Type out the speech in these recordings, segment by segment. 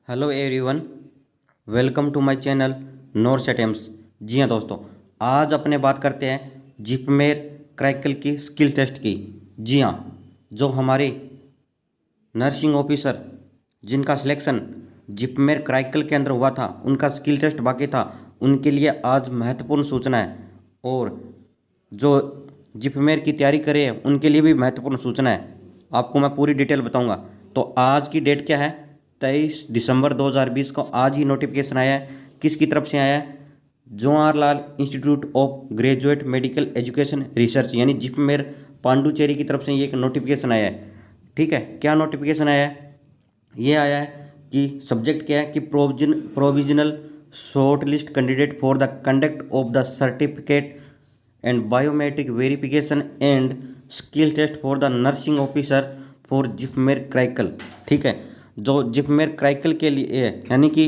Hello everyone, welcome to my channel nurse attempts. जी हाँ दोस्तों, आज अपने बात करते हैं जिपमेर क्रैकल की स्किल टेस्ट की। जी हाँ, जो हमारे नर्सिंग ऑफिसर जिनका सिलेक्शन जिपमेर क्रैकल के अंदर हुआ था, उनका स्किल टेस्ट बाकी था, उनके लिए आज महत्वपूर्ण सूचना है। और जो जिपमेर की तैयारी करे हैं उनके लिए भी महत्वपूर्ण सूचना है। आपको मैं पूरी डिटेल बताऊंगा। तो आज की डेट क्या है? 23 दिसंबर 2020 को आज ही नोटिफिकेशन आया है। किसकी तरफ से आया है? Jawaharlal institute of graduate medical education research यानी जिपमेर पांडुचेरी की तरफ से ये एक नोटिफिकेशन आया है। ठीक है, क्या नोटिफिकेशन आया है? ये आया है कि सब्जेक्ट क्या है कि provisional short list candidate for the conduct of the certificate and biometric verification and skill test for the nursing officer for JIPMER Karaikal. ठीक है, जो जिपमेर क्रैकल के लिए है, यानी कि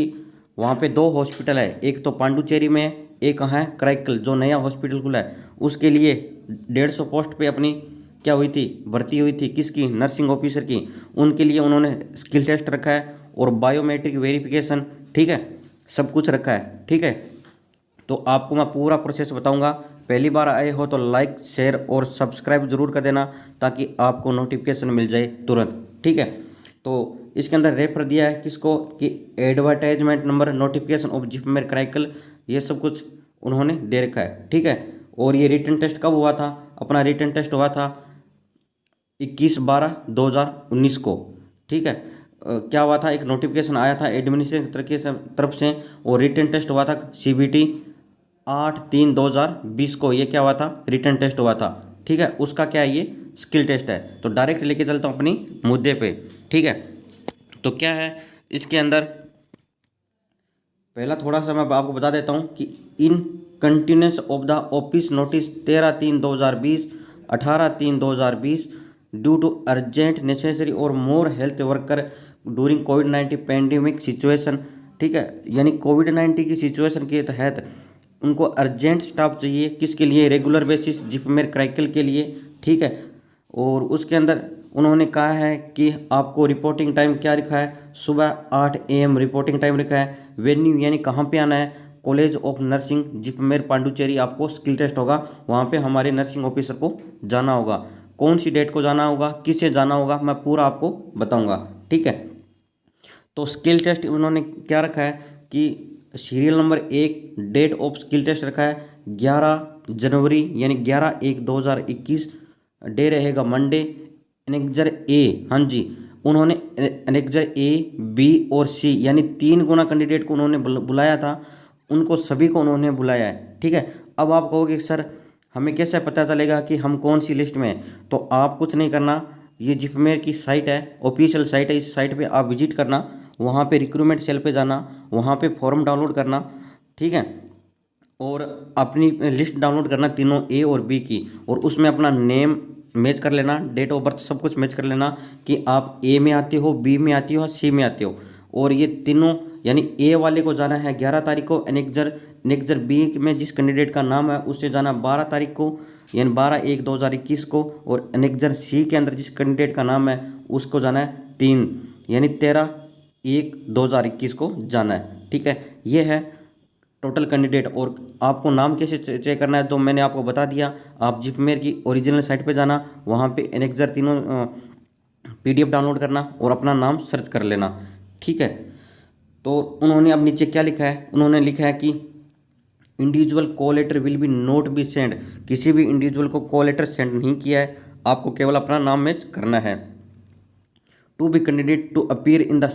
वहाँ पे दो हॉस्पिटल है, एक तो पांडुचेरी में है, एक है क्रैकल जो नया हॉस्पिटल खुला है। उसके लिए 150 पोस्ट पे अपनी क्या हुई थी, भर्ती हुई थी, किसकी? नर्सिंग ऑफिसर की। उनके लिए उन्होंने स्किल टेस्ट रखा है और बायोमेट्रिक वेरिफिकेशन, ठीक है, सब कुछ रखा है। ठीक है, तो आपको मैं पूरा प्रोसेस बताऊंगा। पहली बार आए हो तो लाइक शेयर और सब्सक्राइब जरूर कर देना ताकि आपको नोटिफिकेशन मिल जाए तुरंत। ठीक है, तो इसके अंदर रेफर दिया है किसको कि advertisement number, notification of JIPMER Karaikal, ये सब कुछ उन्होंने दे रखा है। ठीक है, और ये रिटन टेस्ट कब हुआ था? अपना रिटन टेस्ट हुआ था 21/12/2019 को। ठीक है, क्या हुआ था, एक नोटिफिकेशन आया था एडमिनिस्ट्रेशन की तरफ से और रिटन टेस्ट हुआ था CBT 8/3/2020 को। ये क्या हुआ था? रिटन टेस्ट हुआ था। ठीक है, उसका क्या है, ये स्किल टेस्ट है। तो डायरेक्ट लेके चलता हूँ अपनी मुद्दे पे। ठीक है, तो क्या है इसके अंदर? पहला थोड़ा सा मैं आपको बता देता हूँ कि in continuous of the office notice 13/3/2020 18/3/2020 due to urgent necessary और मोर हेल्थ वर्कर ड्यूरिंग कोविड-19 पैंडेमिक सिचुएशन। ठीक है, यानी कोविड-19 की सिचुएशन के तहत उनको अर्जेंट स्टाफ चाहिए। किसके लिए? रेगुलर बेसिस जिपमेर क्रैकल के लिए। ठीक है, और उसके अंदर उन्होंने कहा है कि आपको रिपोर्टिंग टाइम क्या लिखा है? सुबह 8 AM रिपोर्टिंग टाइम लिखा है। वेन्यू यानी कहाँ पे आना है? College of nursing JIPMER Pondicherry. आपको स्किल टेस्ट होगा, वहाँ पे हमारे नर्सिंग ऑफिसर को जाना होगा। कौन सी डेट को जाना होगा, किससे जाना होगा, मैं पूरा आपको बताऊंगा। ठीक है, तो स्किल टेस्ट उन्होंने क्या रखा है कि serial number 1 date of skill test रखा है 11 जनवरी यानी 11/1/2021। डे रहेगा मंडे। एनेक्जर ए, हाँ जी, उन्होंने एनेक्जर A, B और C यानी 3 गुना कैंडिडेट को उन्होंने बुलाया था। उनको सभी को उन्होंने बुलाया है। ठीक है, अब आप कहोगे सर हमें कैसे पता चलेगा कि हम कौन सी लिस्ट में हैं? तो आप कुछ नहीं करना, ये जिपमेर की साइट है, ऑफिशियल साइट है, इस साइट पे आप विजिट करना, वहाँ पे रिक्रूटमेंट सेल पे जाना, वहाँ पे फॉर्म डाउनलोड करना। ठीक है, और अपनी लिस्ट डाउनलोड करना तीनों A और B की, और उसमें अपना नेम मैच कर लेना, डेट ऑफ बर्थ सब कुछ मैच कर लेना कि आप A में आते हो, B में आते हो, C में आते हो। और ये तीनों यानी A वाले को जाना है 11 तारीख को, एनेक्जर एनेक्जर B में जिस कैंडिडेट का नाम है उससे जाना 12 तारीख को यानी 12/1/2021 को, और एनेक्जर C के अंदर जिस कैंडिडेट का नाम है उसको जाना है 3 यानी 13/1/2021 को जाना है। ठीक है, ये है टोटल कैंडिडेट। और आपको नाम कैसे चेक करना है तो मैंने आपको बता दिया। आप जिपमेर की ओरिजिनल साइट पे जाना, वहाँ पे एनेक्जर तीनों PDF डाउनलोड करना और अपना नाम सर्च कर लेना। ठीक है, तो उन्होंने अब नीचे क्या लिखा है? उन्होंने लिखा है कि individual call letter will be not be send. किसी भी इंडिविजुअल को कॉल लेटर सेंड नहीं किया है, आपको केवल अपना नाम मैच करना है। To be candidate to appear in the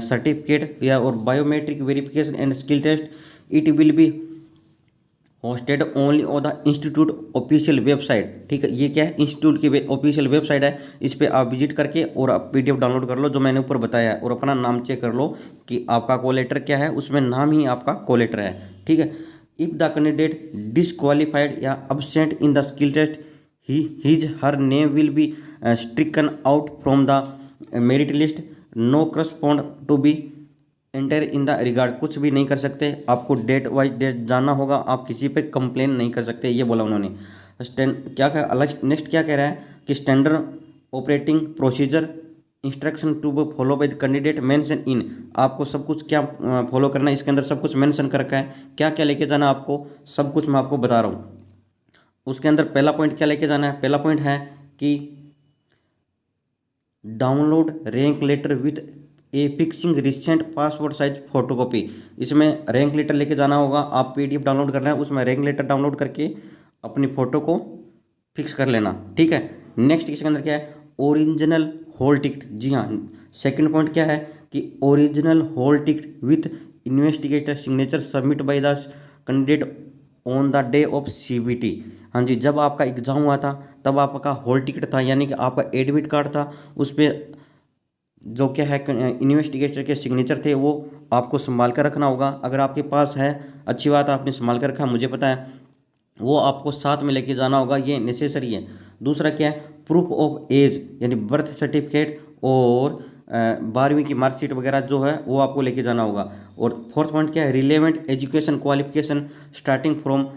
certificate या और biometric verification and skill test it will be hosted only on the institute official website. ठीक है, ये क्या है? इंस्टीट्यूट की ऑफिशियल वेबसाइट है, इस पर आप विजिट करके और आप PDF डाउनलोड कर लो जो मैंने ऊपर बताया है, और अपना नाम चेक कर लो कि आपका कॉल लेटर क्या है, उसमें नाम ही आपका कॉल लेटर है। ठीक है, इफ़ द कैंडिडेट डिसक्वालीफाइड या absent in the skill test his her name will be stricken out from the merit list. No correspond to be enter in the regard. कुछ भी नहीं कर सकते, आपको डेट वाइज डेट जानना होगा, आप किसी पे कंप्लेन नहीं कर सकते, ये बोला उन्होंने। स्टैंड क्या कह अलग नेक्स्ट क्या कह रहा है कि standard operating procedure instruction to be follow by the candidate mention in, आपको सब कुछ क्या फॉलो करना है, इसके अंदर सब कुछ मेंशन कर रखा है, क्या क्या लेके जाना आपको, सब कुछ मैं आपको बता रहा हूँ। उसके अंदर पहला पॉइंट क्या लेके जाना है, पहला पॉइंट है कि download rank letter with a fixing recent passport size photocopy. इसमें रैंक लेटर लेके जाना होगा, आप पीडीएफ डाउनलोड करना है, उसमें रैंक लेटर डाउनलोड करके अपनी फ़ोटो को फिक्स कर लेना, ठीक है। नेक्स्ट इसके अंदर क्या है, ओरिजिनल हॉल टिकट। जी हाँ, सेकंड पॉइंट क्या है कि original hall ticket with investigator signature submit by the candidate on the day of CBT. हाँ जी, जब आपका एग्ज़ाम हुआ था तब आपका हॉल टिकट था, यानी कि आपका एडमिट कार्ड था, उस पर जो क्या है इन्वेस्टिगेटर के सिग्नेचर थे, वो आपको संभाल कर रखना होगा। अगर आपके पास है, अच्छी बात है, आपने संभाल कर रखा, मुझे पता है, वो आपको साथ में लेके जाना होगा, ये नेसेसरी है। दूसरा क्या है, प्रूफ ऑफ एज, यानी बर्थ सर्टिफिकेट और 12वीं की मार्कशीट वगैरह जो है वो आपको लेके जाना होगा। और फोर्थ पॉइंट क्या है, relevant education qualification starting from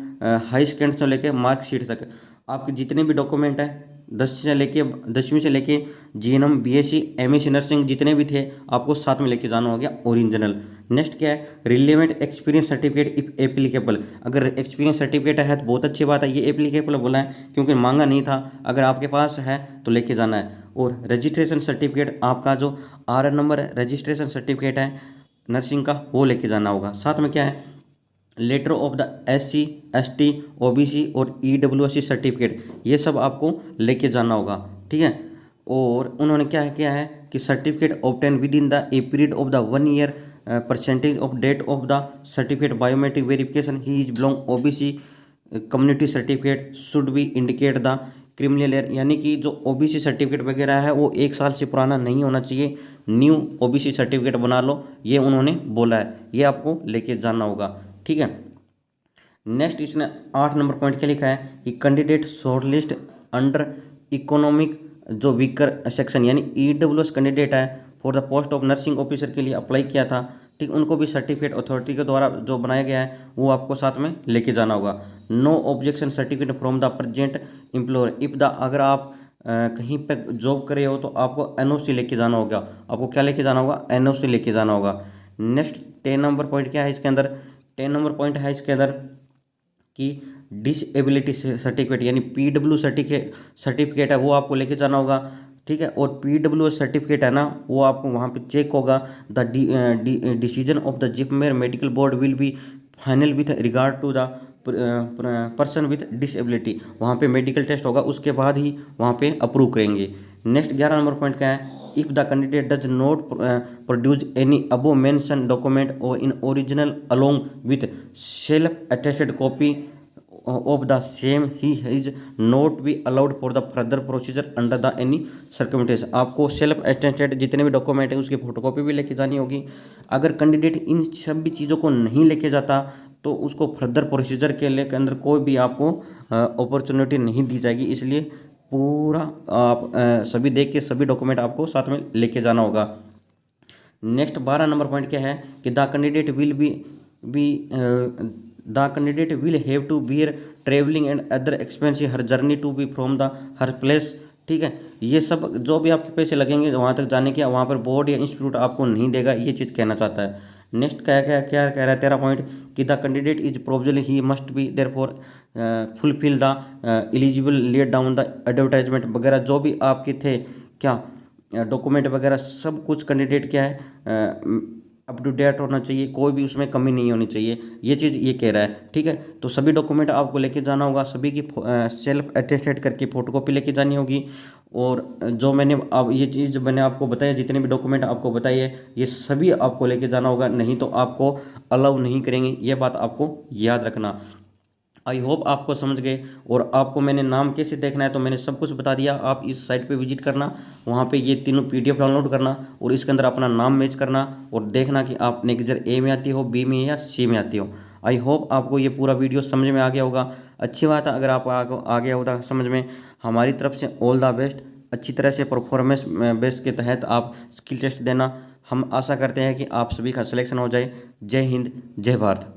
high second से लेके मार्कशीट तक, आपके जितने भी डॉक्यूमेंट हैं 10वीं से लेके जीएनएम बीएससी एमएससी नर्सिंग जितने भी थे, आपको साथ में लेके जाना हो गया ओरिजिनल। नेक्स्ट क्या है, relevant experience certificate if applicable. अगर एक्सपीरियंस सर्टिफिकेट है तो बहुत अच्छी बात है, ये एप्लीकेबल बोला है क्योंकि मांगा नहीं था, अगर आपके पास है तो लेके जाना है। और रजिस्ट्रेशन सर्टिफिकेट, आपका जो आर नंबर रजिस्ट्रेशन सर्टिफिकेट है नर्सिंग का, वो लेके जाना होगा। साथ में क्या है, letter of the SC ST OBC और EWC सर्टिफिकेट, ये सब आपको लेके जाना होगा, ठीक है। और उन्होंने क्या है कि certificate obtain within the a period of the 1 year, percentage of date of the certificate biometric verification he is belong OBC community certificate should be indicate the criminal year, यानी कि जो OBC सर्टिफिकेट वगैरह है वो 1 साल से पुराना नहीं होना चाहिए, न्यू OBC सर्टिफिकेट बना लो, ये उन्होंने बोला है, ये आपको लेके जाना होगा, ठीक है। नेक्स्ट इसने 8 नंबर पॉइंट क्या लिखा है कि candidate short list under economic जो वीकर सेक्शन, यानी EWS कैंडिडेट है for the post of nursing officer के लिए अप्लाई किया था, ठीक, उनको भी सर्टिफिकेट अथॉरिटी के द्वारा जो बनाया गया है वो आपको साथ में लेके जाना होगा। No objection certificate from the present employer if the, अगर आप कहीं पे जॉब कर रहे हो तो आपको NOC लेके जाना होगा, आपको क्या लेके जाना होगा, NOC लेके जाना होगा। नेक्स्ट 10 नंबर पॉइंट क्या है इसके अंदर, 10 नंबर पॉइंट है इसके अंदर कि डिसेबिलिटी सर्टिफिकेट, यानी PW सर्टिफिकेट है वो आपको लेके जाना होगा, ठीक है। और PWS सर्टिफिकेट है ना, वो आपको वहाँ पे चेक होगा, the decision of the JIPMER medical board will be final with regard to the person with disability, वहाँ पे मेडिकल टेस्ट होगा, उसके बाद ही वहाँ पे अप्रूव करेंगे। नेक्स्ट 11 नंबर पॉइंट क्या है, if the candidate does not produce any above mentioned document और in original along with self attested copy of the same he is not be allowed for the further procedure under the any circumstance, आपको self attested जितने भी document है उसकी photocopy भी लेके जानी होगी। अगर कैंडिडेट इन सब भी चीज़ों को नहीं लेके जाता तो उसको फर्दर प्रोसीजर के लिए के अंदर कोई भी आपको अपॉर्चुनिटी नहीं दी जाएगी, इसलिए पूरा आप सभी देख के सभी डॉक्यूमेंट आपको साथ में लेके जाना होगा। नेक्स्ट 12 नंबर पॉइंट क्या है कि the candidate will have to bear travelling and other expensive her journey to be from the her place, ठीक है। ये सब जो भी आपके पैसे लगेंगे वहाँ तक जाने के, वहाँ पर बोर्ड या इंस्टीट्यूट आपको नहीं देगा, ये चीज़ कहना चाहता है। नेक्स्ट क्या क्या क्या कह रहा है 13 पॉइंट कि the candidate is probably he must be there for fulfil the eligible let down the advertisement वगैरह जो भी आपके थे क्या डॉक्यूमेंट वगैरह, सब कुछ कैंडिडेट क्या है अप टू डेट होना चाहिए, कोई भी उसमें कमी नहीं होनी चाहिए, ये चीज़ ये कह रहा है, ठीक है। तो सभी डॉक्यूमेंट आपको लेके जाना होगा, सभी की सेल्फ अटेस्टेड करके फोटोकॉपी लेके जानी होगी। और जो मैंने अब ये चीज़ मैंने आपको बताया, जितने भी डॉक्यूमेंट आपको बताई है ये सभी आपको लेके जाना होगा, नहीं तो आपको अलाउ नहीं करेंगे, ये बात आपको याद रखना। आई होप आपको समझ गए। और आपको मैंने नाम कैसे देखना है तो मैंने सब कुछ बता दिया, आप इस साइट पे विजिट करना, वहाँ पे ये तीनों PDF डाउनलोड करना और इसके अंदर अपना नाम मैच करना और देखना कि आप नेक्स्ट A में आती हो, B में या C में आती हो। आई होप आपको ये पूरा वीडियो समझ में आ गया होगा। अच्छी बात है अगर आप आ गया होगा समझ में, हमारी तरफ से ऑल द बेस्ट। अच्छी तरह से परफॉर्मेंस बेस के तहत आप स्किल टेस्ट देना, हम आशा करते हैं कि आप सभी का सिलेक्शन हो जाए। जय हिंद, जय भारत।